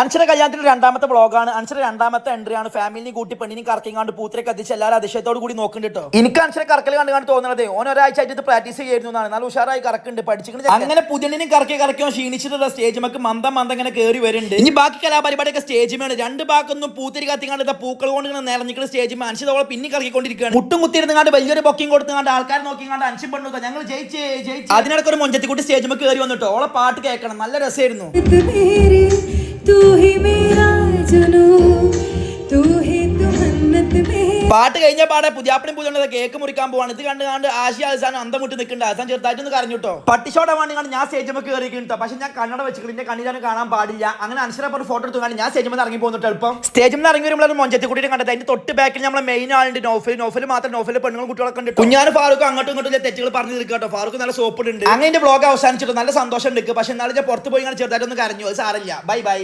അൻഷയുടെ കല്യാണത്തിന്റെ രണ്ടാമത്തെ വ്ളോഗാണ്. അൻഷയുടെ രണ്ടാമത്തെ എൻട്രി ആണ്. ഫാമിലിനെ കൂട്ടി പെണ്ണിനും കറക്കിങ്ങാണ്ട് പൂത്തിരെ കത്തിച്ച് എല്ലാവരും അതിശയത്തോട് കൂടി നോക്കുന്നുണ്ട് കേട്ടോ. എനിക്ക് അൻഷയുടെ കറക്കൽ കണ്ടു തോന്നുന്നത് ഓൻ ഒരാഴ്ച ആയിട്ട് ഇത് പ്രാക്ടീസ് ചെയ്യുന്നു എന്നാണ്. നല്ല ഉഷാറായി കറക്കുന്നുണ്ട്, പഠിച്ചിട്ടുണ്ട്. അങ്ങനെ പുതിയണ്ണിനും കറക്കിയോ ക്ഷീണിച്ചിട്ടുള്ള സ്റ്റേജ് നമുക്ക് മന്ദം ഇങ്ങനെ കയറി വരുന്നുണ്ട്. ഇനി ബാക്കി കലാപരിപാടിയൊക്കെ സ്റ്റേജിമാണ്. രണ്ട് ഭാഗത്തൊന്നും പൂത്തിരി കത്തിങ്ങാണ്ട് പൂക്കൾ കൊണ്ട് ഇങ്ങനെ നിറഞ്ഞിക്കുന്ന സ്റ്റേജ് അൻഷതോളം പിന്നെ കറക്കിക്കൊണ്ടിരിക്കുകയാണ്. മുട്ടും കുത്തിയിരുന്നാണ്ട് വലിയൊരു ബൊക്കിങ് കൊടുത്തുകൊണ്ട് ആൾക്കാർ നോക്കിങ്ങാണ്ട് അൻഷൻ പെണ്ണു ഞങ്ങൾ ജയിച്ചേ. അതിനിടയ്ക്ക് ഒരു മൊഞ്ചത്തിക്കൂട്ടി സ്റ്റേജ് നമുക്ക് കയറി വന്നിട്ടോ. ഓളെ പാട്ട് കേൾക്കണം, നല്ല രസമായിരുന്നു. പാട്ട് കഴിഞ്ഞ പാടെ പുതിയാപ്പിളും പുതിയ കേക്ക് മുറിക്കാൻ പോവാണ്. ഇത് കണ്ട് ആശയ അവസാനം അന്തം മുട്ടി നിൽക്കുന്നുണ്ട്. അവസാനം ചെറുതായിട്ടൊന്ന് കരഞ്ഞിട്ടോ. പട്ടിഷോടെ വേണ്ടി ഞാൻ സ്റ്റേജ് നമുക്ക് കയറിയിട്ടോ. പക്ഷെ ഞാൻ കണ്ണട വെച്ചിട്ട് എന്റെ കണ്ണിലാണ് കാണാൻ പാടില്ല. അങ്ങനെ അൻഷറ ഫോട്ടോ എടുത്തുകൊണ്ട് ഞാൻ സ്റ്റേജിൽ നിന്ന് ഇറങ്ങി പോകുന്നുണ്ട്. എളുപ്പം സ്റ്റേജിൽ നിന്ന് ഇറങ്ങി വരുമ്പോൾ മൊഞ്ചത്തി കൂട്ടി കണ്ടത്. അതിന്റെ തൊട്ട് ബാക്കിൽ നമ്മളെ മെയിൻ ആളുണ്ട് നോഫൽ മാത്രം. നോഫലിൽ പെണ്ണുങ്ങളും കുട്ടികളൊക്കെ ഉണ്ട്. കുഞ്ഞാനും ഫാറൂഖ് അങ്ങോട്ടും ഇങ്ങോട്ടും തെറ്റുകൾ പറഞ്ഞു നിൽക്കട്ടോ. ഫാറൂഖ് നല്ല സോപ്പിടുണ്ട്. അങ്ങനെ എന്റെ വ്ളോഗ് അവസാനിച്ചിട്ട് നല്ല സന്തോഷം ഉണ്ട്. പക്ഷെ എന്നാലും ഞാൻ പുറത്ത് പോയി ചെറുതായിട്ടൊന്ന് കരഞ്ഞു. അത് സാരമില്ല. ബൈ.